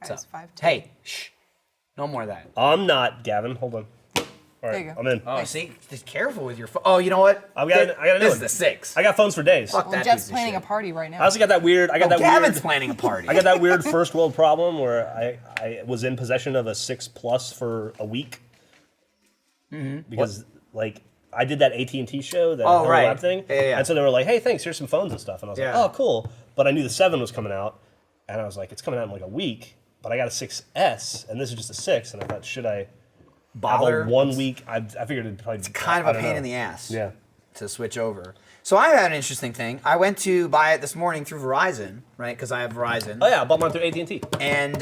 What's up? 5'10". Hey, shh. No more of that. I'm not, Gavin. Hold on. All right, There you go. I'm in. Oh, see? Just careful with your phone. Oh, you know what? I got a new This one. is the 6. I got phones for days. Fuck Well, that Jeff's piece of planning a shit. party right now. I also got that weird. Gavin's planning a party. I got that weird first world problem where I was in possession of a 6 Plus for a week because like I did that AT&T show, that Oh, Hello right. Lab thing, Yeah. and so they were like, "Hey, thanks. Here's some phones and stuff," and I was Yeah. like, "Oh, cool." But I knew the 7 was coming out, and I was like, "It's coming out in like a week." But I got a 6S, and this is just a 6, and I thought, should I Bother? have a 1 week? I figured it'd probably It's kind of I a don't pain know. in the ass. Yeah. To switch over. So I had an interesting thing. I went to buy it this morning through Verizon, right? Because I have Verizon. Oh yeah, I bought mine through AT&T. And,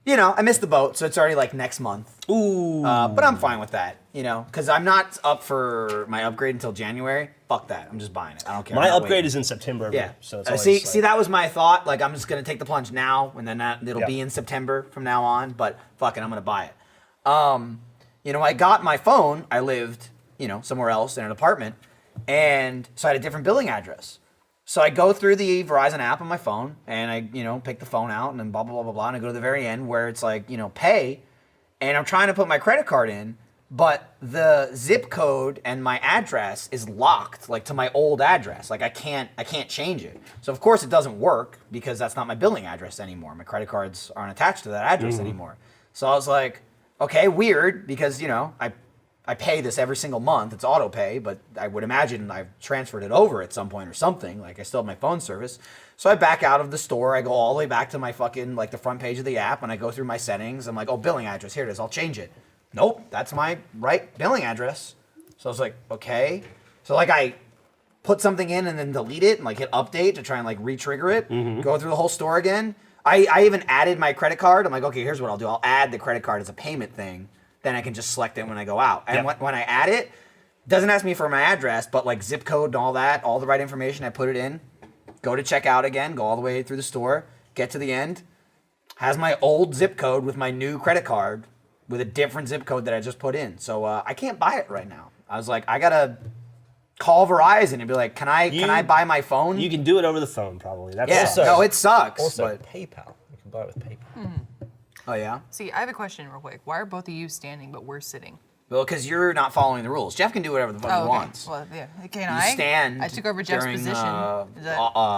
you know, I missed the boat, so it's already like next month. Ooh. But I'm fine with that, you know, because I'm not up for my upgrade until January. Fuck that. I'm just buying it. I don't care. My I'm not upgrade waiting. is in September. Yeah. So it's always see, like, see, that was my thought. Like, I'm just gonna take the plunge now, and then it'll Yeah. be in September from now on. But fuck it, I'm gonna buy it. You know, I got my phone. I lived, you know, somewhere else in an apartment, and so I had a different billing address. So I go through the Verizon app on my phone, and I, you know, pick the phone out, and then blah blah blah blah blah, and I go to the very end where it's like, you know, pay, and I'm trying to put my credit card in, but the zip code and my address is locked, like to my old address. Like I can't change it. So of course it doesn't work because that's not my billing address anymore. My credit cards aren't attached to that address anymore. So I was like, okay, weird, because you know I pay this every single month. It's auto pay, but I would imagine I've transferred it over at some point or something. Like I still have my phone service. So I back out of the store. I go all the way back to my fucking, like the front page of the app, and I go through my settings. I'm like, oh, billing address. Here it is. I'll change it. Nope, that's my right billing address. So I was like, okay. So like I put something in and then delete it and like hit update to try and like re-trigger it. Go through the whole store again. I even added my credit card. I'm like, okay, here's what I'll do. I'll add the credit card as a payment thing. Then I can just select it when I go out. And Yep. when I add it, doesn't ask me for my address, but like zip code and all that, all the right information, I put it in. Go to checkout again, go all the way through the store, get to the end, has my old zip code with my new credit card with a different zip code that I just put in. So I can't buy it right now. I was like, I gotta call Verizon and be like, can I buy my phone? You can do it over the phone, probably. That's yeah, Also- no, it sucks. Also, but, PayPal. You can buy it with PayPal. oh yeah? See, I have a question real quick. Why are both of you standing but we're sitting? Well, because you're not following the rules. Jeff can do whatever the fuck he okay. wants. Well, yeah. Can You I? stand I took over Jeff's during, position. Is that-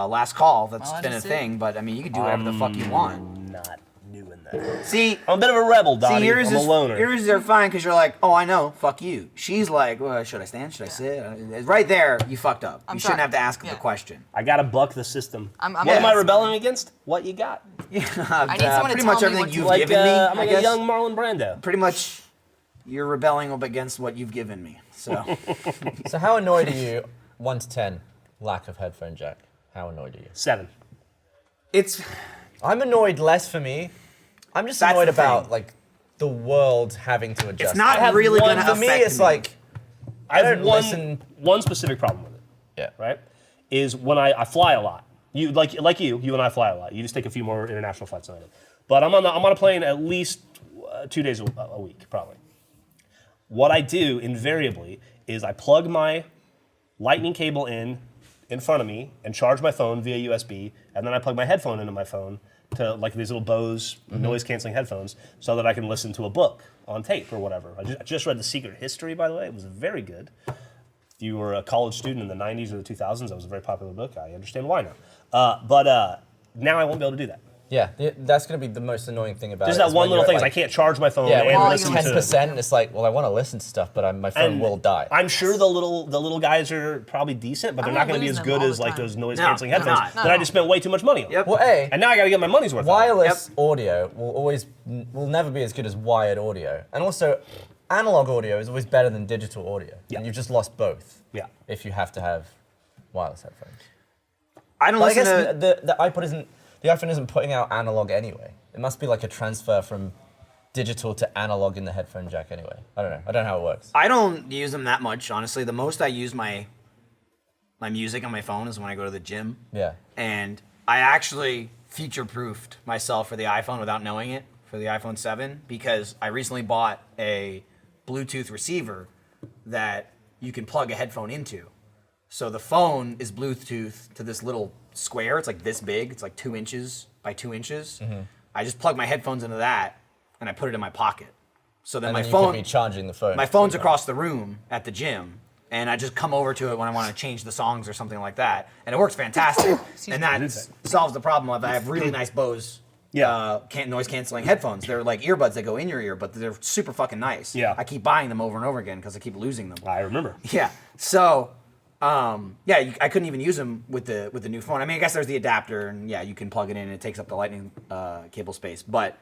last call. That's I'll been a just sit. thing, but I mean, you can do whatever the fuck you want. I'm not doing that. See, I'm a bit of a rebel, Dottie. yours I'm a loner. yours are fine because you're like, oh, I know, fuck you. She's like, well, should I stand? Should I sit? Right there, you fucked up. I'm you shouldn't sorry. have to ask Yeah. the question. I gotta buck the system. I'm what am I gonna- rebelling against? What you got? I need someone to pretty tell much me everything what to you've do. Like, given me. I'm I like guess. a young Marlon Brando. Pretty much, you're rebelling against what you've given me. So So how annoyed are you, 1 to 10, lack of headphone jack? How annoyed are you? 7. it's I'm annoyed less for me. I'm just That's annoyed the about thing. like the world having to adjust. it's not I have really one- gonna For me, affect it's me. like I have don't listen. one specific problem with it, yeah. right? Is when I fly a lot. You like you and I fly a lot. You just take a few more international flights than I do. But I'm on a plane at least 2 days a week, probably. What I do invariably is I plug my lightning cable in front of me and charge my phone via USB, and then I plug my headphone into my phone to like these little Bose noise canceling headphones so that I can listen to a book on tape or whatever. I just read The Secret History, by the way. It was very good. If you were a college student in the 90s or the 2000s, that was a very popular book. I understand why now. But now I won't be able to do that. Yeah, that's going to be the most annoying thing about Just it. that is one when little you're thing at, is I like, can't charge my phone Yeah, and when While it's listen to 10%, it's like, well, I want to listen to stuff, but my phone And will die. I'm sure the little guys are probably decent, but they're I'm not not going to be as losing good them all as the like time. those noise No, canceling they're headphones not. that I just spent way too much money on. Yep. Well, A, And now I got to get my money's worth. out of it. wireless audio will never be as good as wired audio. And also, analog audio is always better than digital audio. Yeah. And you've just lost both. Yeah. If you have to have wireless headphones. I don't But I listen guess to. the iPhone isn't putting out analog anyway. It must be like a transfer from digital to analog in the headphone jack anyway. I don't know. I don't know how it works. I don't use them that much, honestly. The most I use my music on my phone is when I go to the gym. Yeah. And I actually future-proofed myself for the iPhone without knowing it, for the iPhone 7, because I recently bought a Bluetooth receiver that you can plug a headphone into. So the phone is Bluetooth to this little square. It's like this big. It's like 2 inches by 2 inches. I just plug my headphones into that, and I put it in my pocket. So then And my then you phone, could be charging the phone. my phone's across the room at the gym, and I just come over to it when I want to change the songs or something like that, and it works fantastic. And that solves the problem of I have really nice Bose noise canceling headphones. They're like earbuds that go in your ear, but they're super fucking nice. Yeah. I keep buying them over and over again because I keep losing them. I remember. Yeah. So, I couldn't even use them with the new phone. I mean, I guess there's the adapter, and yeah, you can plug it in, and it takes up the lightning cable space. But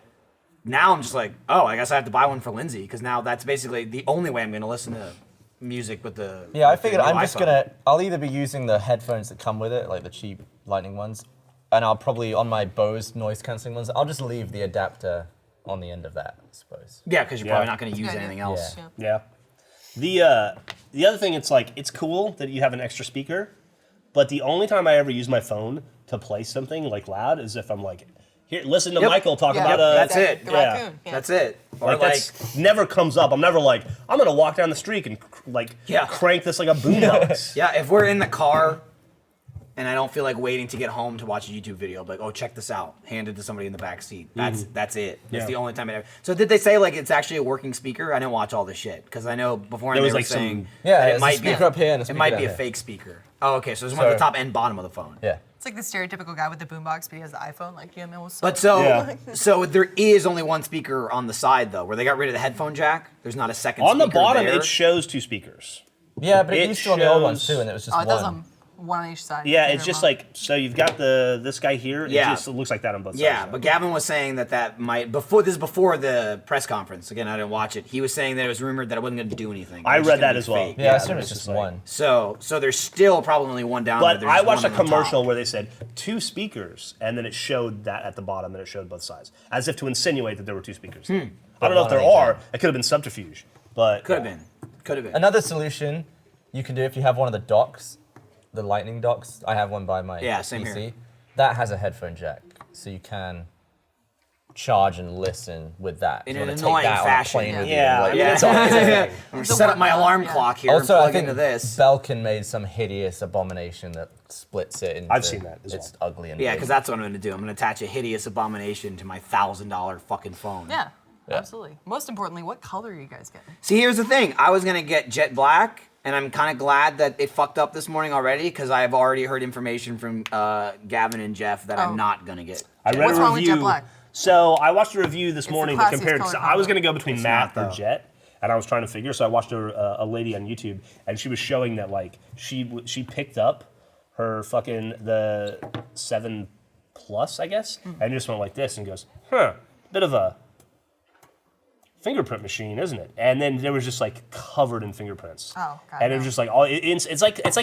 now I'm just like, oh, I guess I have to buy one for Lindsay because now that's basically the only way I'm going to listen to music with the. Yeah, I with the figured new I'm just iPhone. I'll either be using the headphones that come with it, like the cheap Lightning ones, and I'll probably, on my Bose noise cancelling ones, I'll just leave the adapter on the end of that, I suppose. Yeah, because you're Yeah. probably not going to use Good idea. anything else. Yeah. Yeah. The other thing, it's like it's cool that you have an extra speaker, but the only time I ever use my phone to play something like loud is if I'm like, here, listen to Yep. Michael talk Yeah. about That's it. The Yeah. raccoon. Yeah. That's it. Or Like, that's never comes up. I'm never like, I'm gonna walk down the street and Yeah. crank this like a boombox. yeah, if we're in the car and I don't feel like waiting to get home to watch a YouTube video, like, oh, check this out, handed to somebody in the back seat. That's it. That's Yeah. the only time it ever. So did they say like it's actually a working speaker? I didn't watch all this shit because I know before There they was, were like, some- saying Yeah, that there's it a might be speaker up here and a it speaker might down be a here. fake speaker. Oh, okay. So there's one at the So- top and bottom of the phone. Yeah. It's like the stereotypical guy with the boombox, but he has the iPhone. Like, yeah, man, what's up? But so Yeah. so there is only one speaker on the side though, where they got rid of the headphone jack. There's not a second. On the speaker bottom, there. it shows two speakers. Yeah, but it It used to on the old ones shows- too, and it was just Oh, it does one. one on each side. Yeah, Neither it's just of 'em. like, so you've got this guy here. Yeah. It just looks like that on both Yeah, sides. but Gavin was saying that might before the press conference. Again, I didn't watch it. He was saying that it was rumored that it wasn't going to do anything. I It was read just gonna that be as well. fake. Yeah, I assume that it's was just just like- one. So there's still probably only one down there. But There's I just watched a one on the commercial top. where they said two speakers, and then it showed that at the bottom, and it showed both sides, as if to insinuate that there were two speakers. I don't know if one there on each are. end. It could have been subterfuge, but Could have been. Could have been. Another solution you can do if you have one of the docks, the Lightning docks. I have one by my Yeah, same PC. here. That has a headphone jack, so you can charge and listen with that. In If you an wanna annoying take that fashion. on a plane with Yeah. you, like, Yeah. it's awesome. I'm set up my alarm Yeah. clock here Also, and I plug think into this. Belkin made some hideous abomination that splits it into. I've seen that as It's well. ugly and Yeah, big. because that's what I'm going to do. I'm going to attach a hideous abomination to my $1,000 fucking phone. Yeah, absolutely. Most importantly, what color are you guys getting? See, here's the thing. I was gonna get jet black, and I'm kind of glad that it fucked up this morning already because I've already heard information from Gavin and Jeff that Oh. I'm not gonna get. I jet read What's a wrong with review. jet black? So I watched a review this the morning that classiest compared. color So I was combo. going to go between It's matte not, or though. jet, and I was trying to figure. So I watched a lady on YouTube, and she was showing that like she picked up her fucking the 7 Plus, I guess, and just went like this and goes, bit of a fingerprint machine, isn't it? And then there was just like covered in fingerprints. Oh, God, and it was no. just like all it's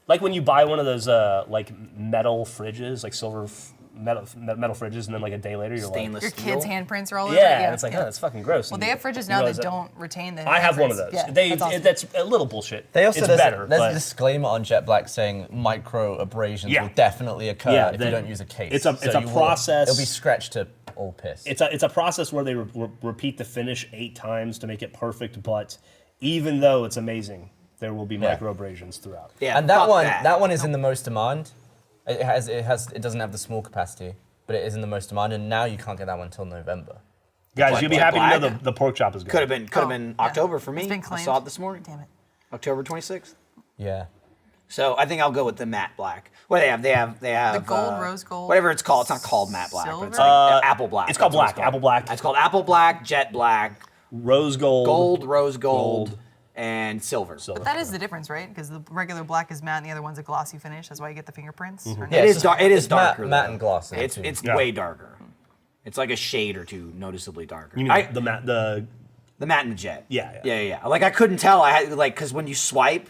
like when you buy one of those like metal fridges, like silver metal fridges, and then like a day later you're Stainless Your steel. kids' handprints are all over like, it. yeah, and it's like, oh, that's fucking gross. Well, And they have you fridges now that realize don't retain the. I have one of handprints. those. Yeah, that's awesome. That's a little bullshit. They also it's there's, better, there's but a disclaimer on Jet Black saying micro abrasions Yeah. will definitely occur Yeah, if then you don't use a case. it's a you will- process. It'll be scratched to all piss. it's a process where they repeat the finish 8 times to make it perfect. But even though it's amazing, there will be Yeah. micro abrasions throughout. Yeah, and that fuck one, that. one is in the most demand. It doesn't have the small capacity, but it is in the most demand. And now you can't get that one until November. Guys, Black- you'll be Black happy to know Black? the pork chop is good. Could have been Oh, yeah. October for me. It's been I claimed. saw it this morning. Damn it. October 26th. Yeah. So I think I'll go with the matte black. What they have? They have The gold, rose gold, whatever it's called. It's not called matte black, but it's silver? like apple black. It's called That's what black, apple black. It's called apple black, jet black, Rose gold. gold, rose gold, Gold. and silver. Silver. That is the difference, right? Because the regular black is matte and the other one's a glossy finish. That's why you get the fingerprints. Or Yeah, It it's is dark. It is it's matte- darker. matte though. and glossy, It's too. Yeah. way darker. It's like a shade or two noticeably darker. You mean I- the matte the matte and the jet. Yeah. yeah. Like I couldn't tell. I had like because when you swipe,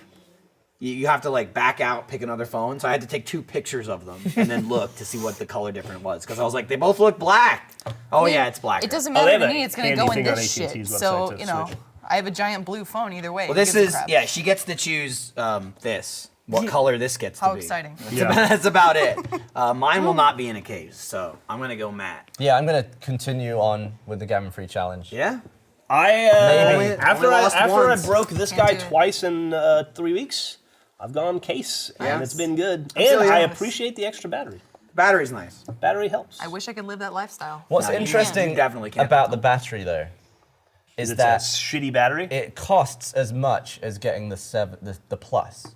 you have to like back out, pick another phone. So I had to take 2 pictures of them and then look to see what the color difference was because I was like, they both look black. Oh yeah, it's black. It doesn't Oh, they matter have to a me. It's going to handy go in thing on this AT&T's shit. website So, to you know, switch it. I have a giant blue phone either way. Well, Who this gives a is crap? yeah. She gets to choose this. What color this gets to How be. exciting. Yeah. That's about it. Mine will not be in a case, so I'm gonna go matte. Yeah, I'm gonna continue on with the Gavin Free challenge. Yeah. I Maybe. after Only I lost after I once. broke this Can't guy do it. twice in 3 weeks, I've gone case Yeah. and it's been good. feel And you. I appreciate the extra battery. Battery's nice. Battery helps. I wish I could live that lifestyle. What's No, you interesting you definitely can't. about the battery though is It's that a shitty battery. it costs as much as getting the Plus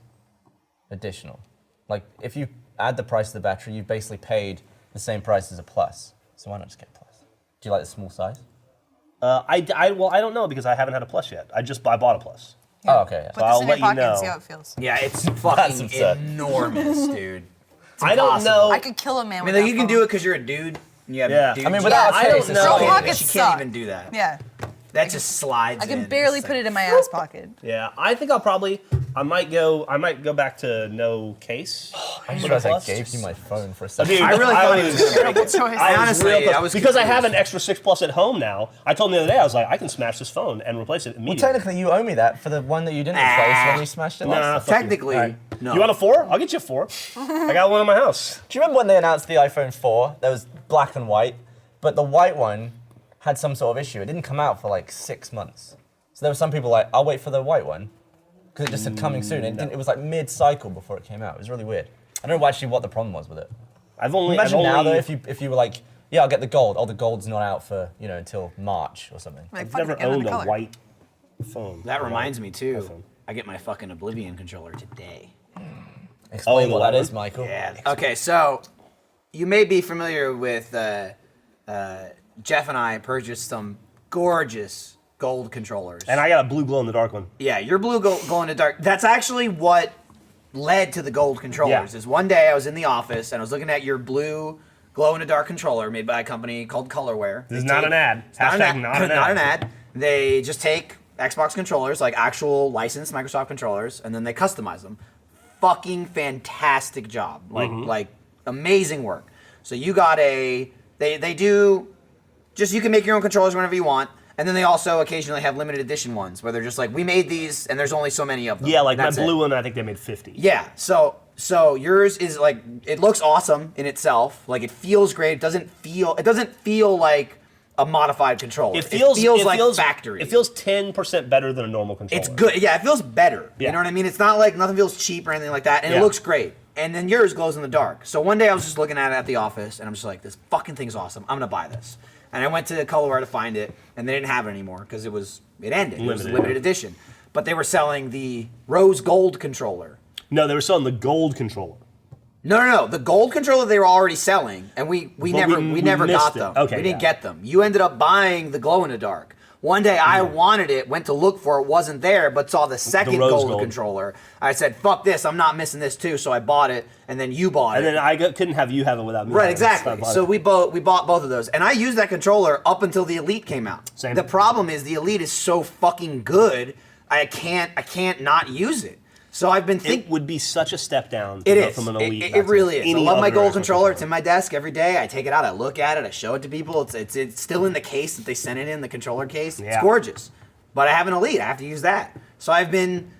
additional. Like if you add the price of the battery, you've basically paid the same price as a Plus. So why not just get Plus? Do you like the small size? I don't know because I haven't had a Plus yet. I bought a Plus. Oh, okay. Yeah. Put I'll this in let your you pocket and know. see how it feels. Yeah, it's That's fucking absurd. enormous, dude. It's I don't impossible. know. I could kill a man I with mean, like, that you can phone. do it because you're a dude. And you have Yeah. dude I mean, jobs. without I a don't case, it's know. Girl so pockets She suck. can't even do that. Yeah. That just slides I can in. barely It's put like- it in my ass pocket. Yeah, I think I might go back to no case. I realized I gave you my phone for a second. Dude, I really thought he was going to break Terrible it. choice. I was honestly, real close. I was because I have confused. an extra 6 Plus at home now. I told him the other day I was like, I can smash this phone and replace it Well, immediately. technically, you owe me that for the one that you didn't replace when you smashed it last Nah, time. fuck you. Technically, Alright. no. You want a 4? I'll get you a 4. I got one in my house. Do you remember when they announced the iPhone 4? There was black and white, but the white one had some sort of issue. It didn't come out for like 6 months. So there were some people like, I'll wait for the white one, because it just said coming soon. It was like mid-cycle before it came out. It was really weird. I don't know actually what the problem was with it. Imagine now though, if you were like, yeah, I'll get the gold. Oh, the gold's not out for until March or something. Like, I've fuck it, never get another owned a color. white phone. That reminds me too. iPhone. I get my fucking Oblivion controller today. Explain the what that white is, one? Michael. Yeah. Okay, so you may be familiar with Jeff and I purchased some gorgeous gold controllers. And I got a blue glow in the dark one. Yeah, your blue glow in the dark. That's actually what led to the gold controllers. Yeah. Is one day I was in the office and I was looking at your blue glow in the dark controller made by a company called Colorware. This is not an ad. It's not an Hashtag ad. not an Not an ad. ad. They just take Xbox controllers, like actual licensed Microsoft controllers, and then they customize them. Fucking fantastic job. Like amazing work. So you got they do just, you can make your own controllers whenever you want. And then they also occasionally have limited edition ones where they're just like, we made these and there's only so many of them. Yeah, like my That's it. blue one, I think they made 50. Yeah, so yours is like, it looks awesome in itself. Like it feels great. It doesn't feel like a modified controller. It feels like factory. It feels 10% better than a normal controller. It's good. Yeah, it feels better. Yeah. You know what I mean? It's not like nothing feels cheap or anything like that, and Yeah. it looks great. And then yours glows in the dark. So one day I was just looking at it at the office, and I'm just like, this fucking thing's awesome. I'm gonna buy this. And I went to Colorware to find it, and they didn't have it anymore because it ended. It was a Limited, limited yeah. edition. But they were selling the rose gold controller. No, they were selling the gold controller. No. The gold controller they were already selling, and we never we got missed it. them. Okay, we didn't yeah. get them. You ended up buying the glow in the dark. One day I wanted it, went to look for it, wasn't there, but saw the second rose gold gold. controller. I said, "Fuck this! I'm not missing this too." So I bought it, and then you bought And it. then I couldn't have you have it without me. Right, having it, so I exactly. bought So it. we bought both of those, and I used that controller up until the Elite came out. Same. The problem is the Elite is so fucking good, I can't not use it. So I've been thinking. It would be such a step down to It go is. from an Elite. It back to really is. I any love my other gold Xbox controller. It's in my desk every day. I take it out. I look at it. I show it to people. It's still in the case that they sent it in, the controller case. It's Yeah. gorgeous. But I have an Elite. I have to use that. So I've been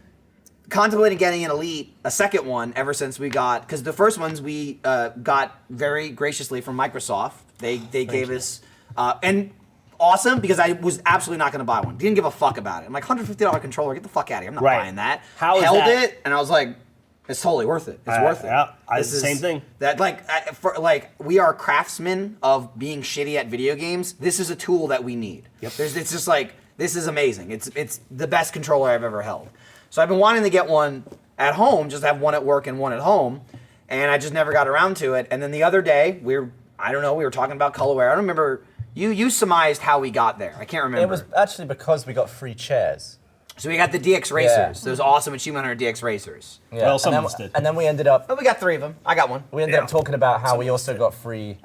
contemplating getting an Elite, a second one, ever since we got, because the first ones we got very graciously from Microsoft. They gave us, and awesome, because I was absolutely not going to buy one. Didn't give a fuck about it. I'm like, $150 controller, get the fuck out of here. I'm not Right. buying that. How is Held that- it, and I was like, it's totally worth it. It's worth it. Yeah, This is- same thing. That we are craftsmen of being shitty at video games. This is a tool that we need. Yep. It's just like, this is amazing. It's the best controller I've ever held. So I've been wanting to get one at home, just have one at work and one at home, and I just never got around to it. And then the other day, we were talking about Colorware. I don't remember. You surmised how we got there. I can't remember. It was actually because we got free chairs. So we got the DX Racers. Those awesome Achievement Hunter DX Racers. Yeah. Well, some and of us did. And then we ended up Oh, we got 3 of them. I got one. we ended up talking about how we also got free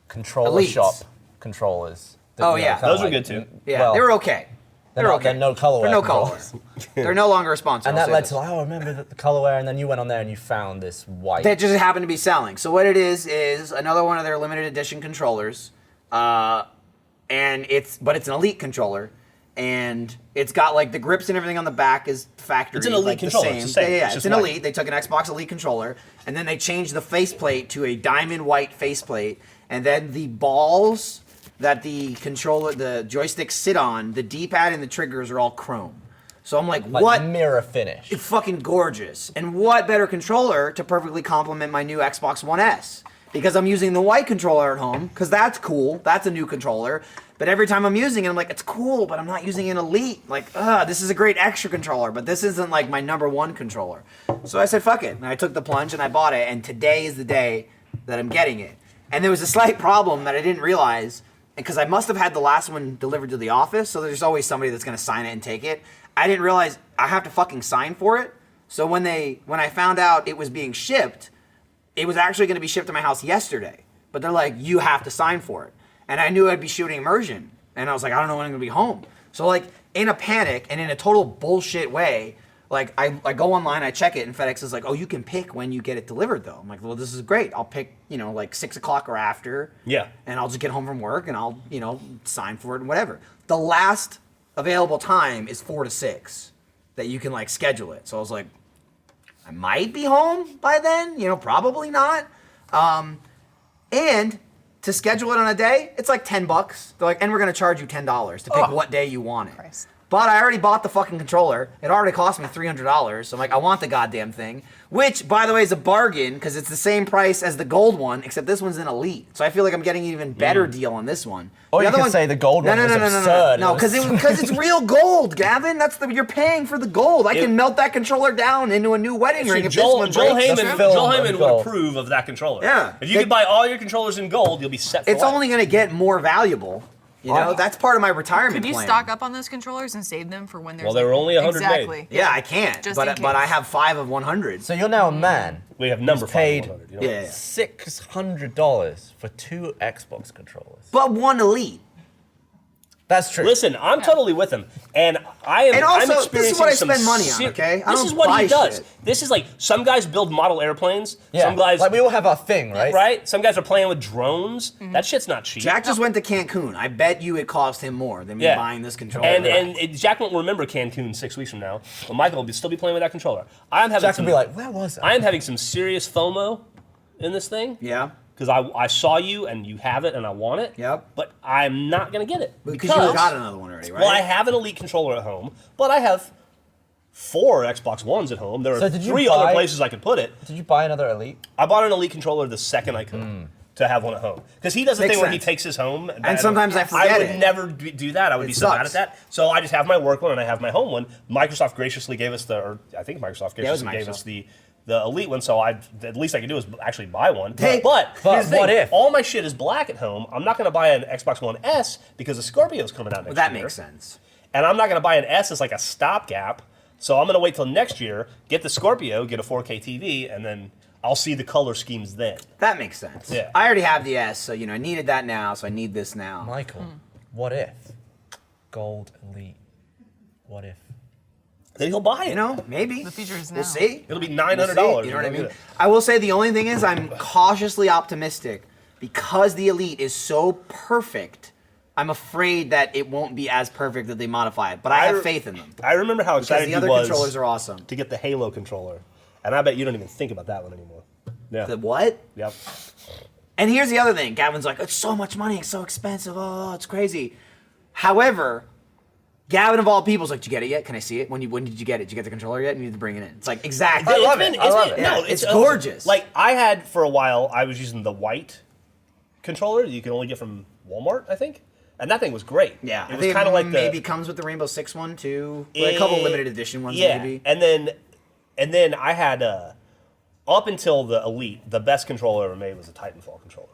controller Elites. shop controllers. that, Oh, you know, yeah. kinda Those were like- good, too. Yeah, well, they were okay. they're They're not- okay. they're no Colorware They're no controllers. colors. They're no longer a sponsor. And I'll that say led this. to like, oh, remember the Colorware, and then you went on there and you found this white. That just happened to be selling. So what it is another one of their limited edition controllers, and it's an Elite controller, and it's got like the grips and everything on the back is factory. It's an Elite like, controller, The it's same. the same. Yeah, It's it's just an white. Elite. They took an Xbox Elite controller, and then they changed the faceplate to a diamond white faceplate, and then the balls that the joysticks sit on, the D-pad and the triggers are all chrome. So I'm like what? mirror finish? It's fucking gorgeous. And what better controller to perfectly complement my new Xbox One S? because I'm using the white controller at home because that's cool. That's a new controller. But every time I'm using it, I'm like, it's cool, but I'm not using an Elite. Like, this is a great extra controller, but this isn't like my number one controller. So I said, fuck it. And I took the plunge and I bought it. And today is the day that I'm getting it. And there was a slight problem that I didn't realize because I must have had the last one delivered to the office. So there's always somebody that's going to sign it and take it. I didn't realize I have to fucking sign for it. So when I found out it was being shipped, it was actually going to be shipped to my house yesterday. But they're like, you have to sign for it. And I knew I'd be shooting immersion. And I was like, I don't know when I'm going to be home. So like in a panic and in a total bullshit way, like I go online, I check it, and FedEx is like, oh, you can pick when you get it delivered though. I'm like, well, this is great. I'll pick, like 6 o'clock or after. Yeah. And I'll just get home from work and I'll, sign for it and whatever. The last available time is 4 to 6 that you can like schedule it. So I was like, I might be home by then, probably not. And to schedule it on a day, it's like $10. They're like, and we're gonna charge you $10 to pick what day you want it. Christ. But I already bought the fucking controller. It already cost me $300. So I'm like, I want the goddamn thing. Which, by the way, is a bargain because it's the same price as the gold one, except this one's an Elite. So I feel like I'm getting an even better deal on this one. Or The you other could say the gold one was absurd. No, because it's real gold, Gavin. You're paying for the gold. I can melt that controller down into a new wedding ring if Joel this one breaks. That's film Joel of Heyman would gold. approve of that controller. Yeah. If you could buy all your controllers in gold, you'll be set for It's life. only going to get more valuable. That's part of my retirement Could you plan. stock up on those controllers and save them for when there's Well, they were only 100 days. exactly. Yeah, I can't. Just in But I case. have 5 of 100. So you're now a man. We have number who's paid 500. Yeah. $600 for 2 Xbox controllers. But one Elite. That's true. Listen, I'm totally with him, and I am. And also, I'm this is experiencing what I some spend money on, okay? I This don't is what buy he does. shit. This is like some guys build model airplanes. Yeah. Some guys, like we all have our thing, right? right? Some guys are playing with drones. That shit's not cheap. Jack just went to Cancun. I bet you it cost him more than me Yeah. buying this controller. and Jack won't remember Cancun 6 weeks from now, but Michael will still be playing with that controller. I'm having Jack some, will be like, where was I I? am having some serious FOMO in this thing. Yeah. Because I saw you and you have it and I want it. Yep. But I'm not gonna get it Because you got another one already, right? Well, I have an Elite controller at home, but I have 4 Xbox Ones at home. There are So did you 3 other buy- places I could put it. Did you buy another Elite? I bought an Elite controller the second I could to have one at home. Because he does the Makes thing where he sense. takes his home. And sometimes I forget I would it. never do that. I would It be so bad sucks. at that. So I just have my work one and I have my home one. Microsoft graciously gave us or I think Microsoft it was graciously gave us Microsoft. the Elite one. So the least I could do is actually buy one. Hey, but here's the thing, what if? all my shit is black at home? I'm not going to buy an Xbox One S because the Scorpio's coming out next Well, that year. makes sense. And I'm not going to buy an S as like a stopgap. So I'm going to wait till next year, get the Scorpio, get a 4K TV, and then I'll see the color schemes then. That makes sense. Yeah. I already have the S, so I needed that now, so I need this now. Michael, what if? Gold Elite. What if? Then he'll buy it. Maybe. The future is We'll now. see. It'll be We'll $900. see, You know what I mean? I will say the only thing is I'm cautiously optimistic because the Elite is so perfect. I'm afraid that it won't be as perfect that they modify it, but I have faith in them I remember how because excited the other he was controllers are awesome. to get the Halo controller, and I bet you don't even think about that one anymore. Yeah. The what? Yep. And here's the other thing. Gavin's like, it's so much money, it's so expensive. Oh, it's crazy. However, Gavin of all people is like, did you get it yet? Can I see it? When did you get it? Did you get the controller yet? You need to bring it in. It's like, exactly. I love it. I love it. Yeah, it's gorgeous. Like I had for a while, I was using the white controller that you can only get from Walmart, I think, and that thing was great. Yeah, it I was think kind of like maybe the comes with the Rainbow Six one too. Like a couple limited edition ones, yeah, maybe. and then I had up until the Elite, the best controller ever made was a Titanfall controller.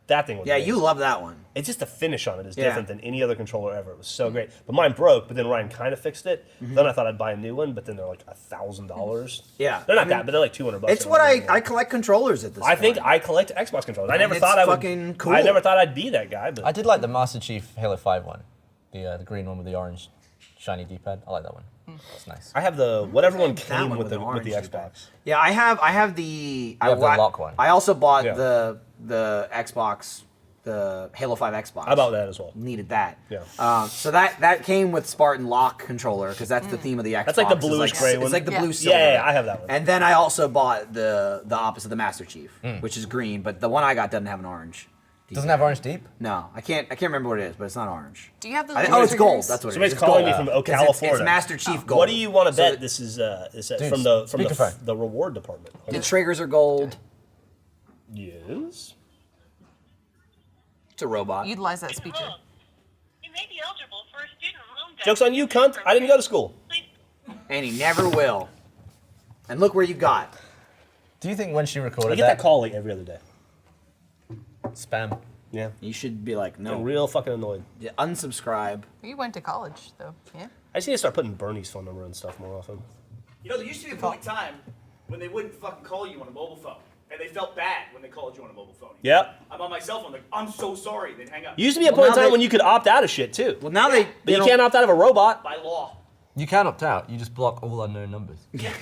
That thing was Yeah, amazing. you love that one. It's just the finish on it is Yeah. different than any other controller ever. It was so great. But mine broke, but then Ryan kind of fixed it. Then I thought I'd buy a new one, but then they're like $1,000. Yeah, They're not I mean, that, but they're like $200. It's what I collect controllers at this I point. think I collect Xbox controllers. I never it's thought I would. fucking cool. I never thought I'd be that guy, but I did like the Master Chief Halo 5 one. The green one with the orange shiny D-pad. I like that one. It's nice. I have the whatever one That came one with the an with the orange Xbox. Yeah, I have the. have the lock one. I also bought Yeah. the Xbox, the Halo 5 Xbox. How about that as well? Needed that. Yeah. So that came with Spartan Lock controller because that's the theme of the Xbox. That's like the It's bluish like, gray It's one. like the Yeah. blue silver. Yeah, I have that one. And then I also bought the opposite, the Master Chief, which is green, but the one I got doesn't have an orange. Doesn't have orange deep? No, I can't remember what it is, but it's not orange. Do you have those? Oh, it's gold. That's what it Somebody's is. It's calling gold. me from 'Cause Ocala, it's Florida. Master Chief gold. What do you want to So bet? the- This is Dude, from the speakerphone. the reward department. The triggers are gold. Yes. It's a robot. Utilize that speaker. Look, you may be eligible for a student loan debt. Joke's on you, cunt. I didn't go to school. Please And he never will. And look where you got. Do you think when she recorded I get that call like every other day. spam? Yeah. You should be like, I'm no, real fucking annoyed. yeah, unsubscribe. You went to college, though. Yeah. I just need to start putting Bernie's phone number and stuff more often. You know, there used to be a point in time when they wouldn't fucking call you on a mobile phone. And they felt bad when they called you on a mobile phone. Yep. I'm on my cell phone, like, I'm so sorry. They'd hang up. Used to be a Well, point in now time they- when you could opt out of shit too. Well, now they, But you can't opt out of a robot. By law. You can opt out. You just block all unknown numbers.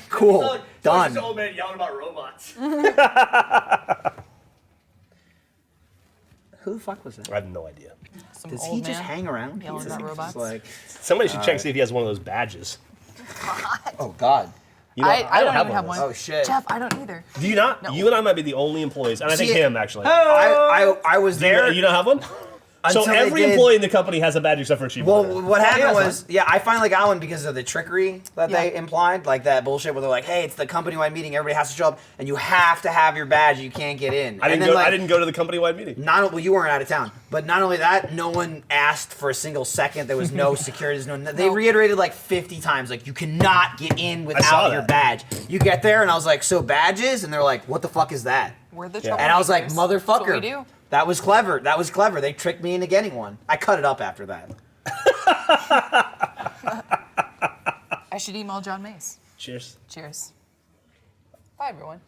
Cool. So, it's Done. just an old man yelling about robots. Who the fuck was that? I have no idea. Some Does old he just man hang around? yelling He's about just robots. like, Somebody should check and see if he has one of those badges. oh God. You know, I don't even of have those. one. Oh shit. Jeff, I don't either. Do you not? No. You and I might be the only employees, and I think See, him actually. I was Do you, there. you don't have one? So Until they every did- employee in the company has a badge except for Achievement. Well, Hunter. what happened has was, yeah, I finally got one because of the trickery that they Yeah. implied, like that bullshit where they're like, "Hey, it's the company-wide meeting. Everybody has to show up, and you have to have your badge. You can't get in." I And didn't then, go. like, I didn't go to the company-wide meeting. Well, you weren't out of town, but not only that, no one asked for a single second. There was no security. They reiterated like 50 times, like you cannot get in saw without your that. badge. You get there, and I was like, "So badges?" And they're like, "What the fuck is that?" We're the Yeah. troublemakers. And I was like, That's what "Motherfucker, we do. that was clever. That was clever. They tricked me into getting one." I cut it up after that. I should email John Mace. Cheers. Cheers. Bye, everyone.